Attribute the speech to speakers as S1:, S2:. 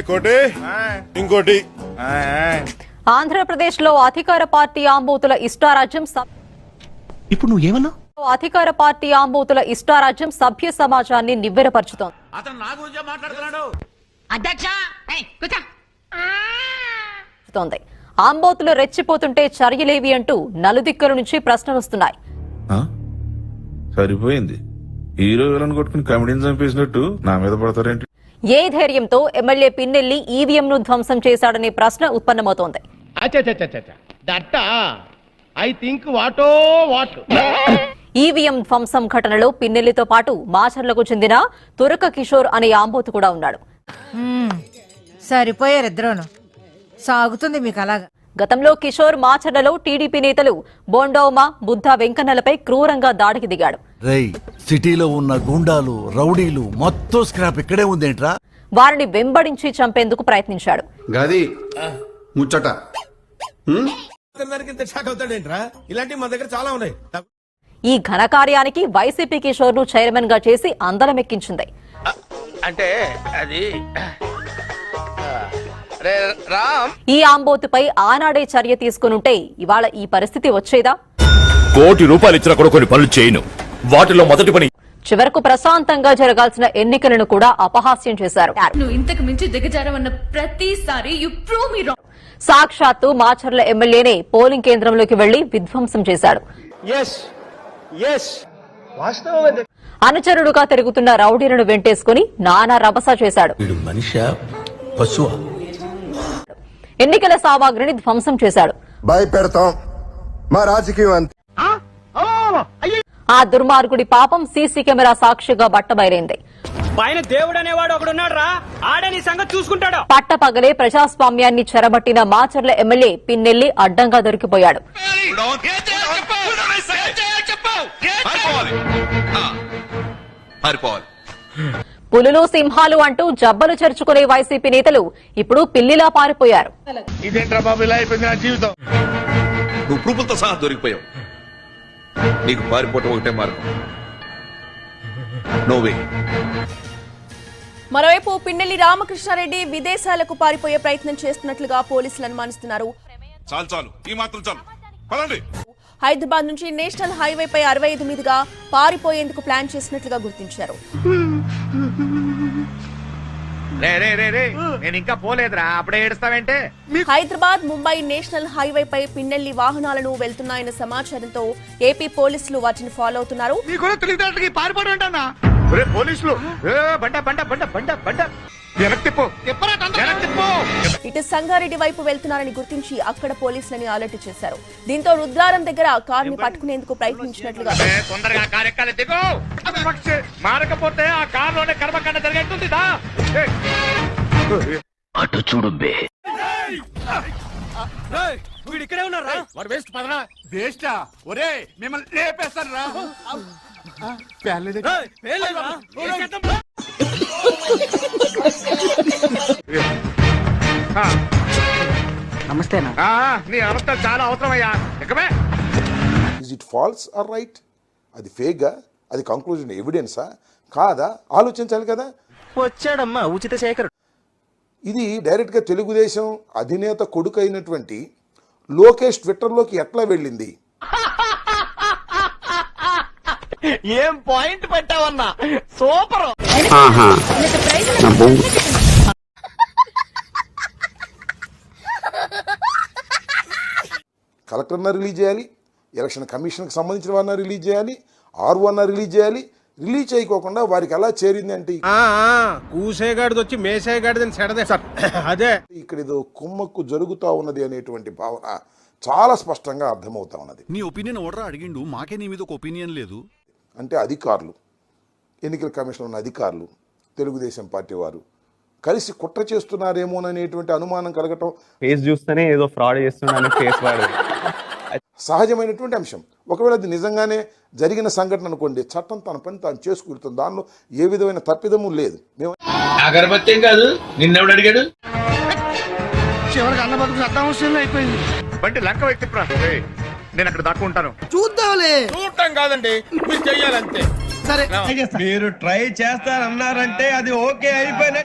S1: కోటి ఇంకోటి.
S2: ఆంధ్రప్రదేశ్ లో అధికార పార్టీ ఆంబోతుల ఇష్టారాజ్యం.
S3: ఇప్పుడు నువ్వు ఏమన్నా?
S2: అధికార పార్టీ ఆంబోతుల ఇష్టారాజ్యం సభ్య సమాజాన్ని నివ్వెరపరుచుతోంది. ఆంబోతులు రెచ్చిపోతుంటే చర్యలేవి అంటూ నలుదిక్కుల నుంచి ప్రశ్నలు వస్తున్నాయి.
S1: సరిపోయింది, హీరోలను కొట్టుకుని కమెడీని చంపేసినట్టు నా మీద పడతారేంటి?
S2: ఏ ధైర్యంతో ఎమ్మెల్యే పిన్నెల్లి ఈవీఎం ను ధ్వంసం చేశాడనే ప్రశ్న ఉత్పన్నమవుతోంది. ఈవీఎం ధ్వంసం ఘటనలో పిన్నెల్లితో పాటు మాచర్లకు చెందిన తురక కిషోర్ అనే ఆంబోతు కూడా ఉన్నాడు.
S4: సరిపోయారిద్దరూను. సాగుతుంది మీకు అలాగా.
S2: గతంలో కిషోర్ మాచర్లలో టీడీపీ నేతలు బోండోమ, బుద్ధ వెంకన్నలపై క్రూరంగా దాడికి దిగాడు.
S3: సిటీలో ఉన్న గుండాలు, రౌడీలు మొత్తం స్క్రాప్ ఇక్కడే ఉందేంట్రా?
S2: వారిని వెంబడించి చంపేందుకు ప్రయత్నించాడు.
S5: ముచ్చట
S2: ఈ ఘనకార్యానికి వైసీపీ కిషోర్ ను చైర్మన్ గా చేసి అందలమెక్కించింది.
S6: అంటే అది
S2: ఈ ఆంబోతుపై ఆనాడే చర్య తీసుకునుంటే ఇవాళ ఈ పరిస్థితి వచ్చేదా?
S7: ₹1 కోటి ఇచ్చినా కూడా కొన్ని పనులు చేయను. వాటిలో మొదటి పని
S2: చివరకు ప్రశాంతంగా జరగాల్సిన ఎన్నికలను కూడా అపహాస్యం చేశారు.
S8: నువ్వు ఇంతకు మించి దిగజారవన్న ప్రతిసారి యు ప్రూవ్ మీ రాంగ్.
S2: సాక్షాత్తు మాచర్ల ఎమ్మెల్యేనే పోలింగ్ కేంద్రంలోకి వెళ్లి విధ్వంసం చేశాడు. అనుచరుడుగా తిరుగుతున్న రౌడీలను వెంటేసుకుని నానా రభస చేశాడు. ఎన్నికల సామాగ్రిని ధ్వంసం చేశాడు.
S5: భయపెడతాం మా రాజకీయం అంతే.
S2: ఆ దుర్మార్గుడి పాపం సీసీ కెమెరా సాక్షిగా బట్టబయలైంది.
S6: పైన దేవుడు అనేవాడు ఒకడున్నాడు రా, ఆడని సంగతి చూసుకుంటాడు.
S2: పట్టపగలే ప్రజాస్వామ్యాన్ని చెరబట్టిన మాచర్ల ఎమ్మెల్యే పిన్నెల్లి అడ్డంగా దొరికిపోయాడు. పులులు, సింహాలు అంటూ జబ్బలు చేర్చుకునే వైసీపీ నేతలు ఇప్పుడు పిల్లిలా పారిపోయారు.
S1: ఇదేంట్రా బాబు ఇలా అయిపోయింది నా జీవితం.
S7: నువ్వు ప్రూఫ్లతో సహా దొరికిపోయావు. నీకు పారిపోవటం ఒకటే మార్గం. నోవే.
S8: మరోవైపు పిన్నెల్లి రామకృష్ణారెడ్డి విదేశాలకు పారిపోయే ప్రయత్నం చేస్తున్నట్లుగా పోలీసులు అనుమానిస్తున్నారు.
S1: చాలు ఈ మాత్రం చాలు, పదండి.
S8: హైదరాబాద్ నుంచి నేషనల్ హైవేపై 65 మీదుగా పారిపోయేందుకు ప్లాన్ చేసినట్లుగా గుర్తించారు.
S6: నేను ఇంకా పోలేదురా, అప్పుడే ఏడుస్తావేంటే?
S8: హైదరాబాద్, ముంబై నేషనల్ హైవేపై పిన్నెల్లి వాహనాలను వెళ్తున్నాయన్న సమాచారంతో ఏపీ పోలీసులు వాటిని ఫాలో అవుతున్నారు. ఇటు సంగారెడ్డి వైపు వెళ్తున్నారని గుర్తించి అక్కడ పోలీసులని అలర్ట్ చేశారు. దీంతో రుద్రారం దగ్గర కారుని పట్టుకునేందుకు ప్రయత్నించినట్లుగా.
S6: తొందరగా కార్యక్రమాలు దిగు, మారకపోతే ఆ కారులోనే కర్మకాండ జరిగేస్తుంది.
S7: అటు చూడు బే.
S6: వీడు ఇక్కడే ఉన్నారా? వాడు వేస్ట్ పదరా.
S1: వేస్టా? ఒరే మిమ్మల్ని లేపేస్తాను రా.
S6: నమస్తేనా? నీ అవస్థ చాలా అవసరమయ్యా.
S5: Is it false or right? అది ఫేక్గా, అది కంక్లూజన్ ఎవిడెన్సా కాదా ఆలోచించాలి కదా.
S6: వచ్చాడమ్మా ఉచిత శేఖరుడు.
S5: ఇది డైరెక్ట్గా తెలుగుదేశం అధినేత కొడుకు అయినటువంటి లోకేష్ ట్విట్టర్లోకి ఎట్లా వెళ్ళింది?
S6: ఏం పాయింట్ పెట్టావన్నా, సూపర్.
S5: కలెక్టర్న రిలీజ్ చేయాలి, ఎలక్షన్ కమిషన్కి సంబంధించిన వారిని రిలీజ్ చేయాలి, ఆర్ఓ అన్న రిలీజ్ చేయాలి. రిలీజ్ చేయకోకుండా వారికి ఎలా చేరింది అంటే
S6: కూసేగాడిది వచ్చి మేసేగాడిదని సెడదే సార్. అదే
S5: ఇక్కడ ఏదో కుమ్మక్కు జరుగుతా ఉన్నది అనేటువంటి భావన చాలా స్పష్టంగా అర్థమవుతా ఉన్నది.
S3: నీ ఒపీనియన్ ఓడరా అడిగిండు, మాకే నీ మీద ఒక ఒపీనియన్ లేదు.
S5: అంటే అధికారులు, ఎన్నికల కమిషన్ ఉన్న అధికారులు, తెలుగుదేశం పార్టీ వారు కలిసి కుట్ర చేస్తున్నారేమోననేటువంటి అనుమానం కలగటం,
S9: ఫేస్ చూస్తేనే ఏదో ఫ్రాడ్ చేస్తున్నాను ఫేస్ వాడు
S5: సహజమైనటువంటి అంశం. ఒకవేళ అది నిజంగానే జరిగిన సంఘటన అనుకోండి, చట్టం తన పని తాను చేసుకుంటుంది, దానిలో ఏ విధమైన తప్పిదము లేదు. మేము
S6: అగరబత్తి కాదు, నిన్నెవడు అడిగాడు?
S1: చివరికి అన్న బతుకు అర్థం అయిపోయింది.
S6: బండి లంక వ్యక్తి నేను అక్కడ దాక్కుంటాను.
S4: చూద్దాంలే.
S6: చూడటం కాదండి, మీరు చెయ్యాలంతే.
S4: సరే
S6: మీరు ట్రై చేస్తారన్నారంటే అది ఓకే అయిపోయిన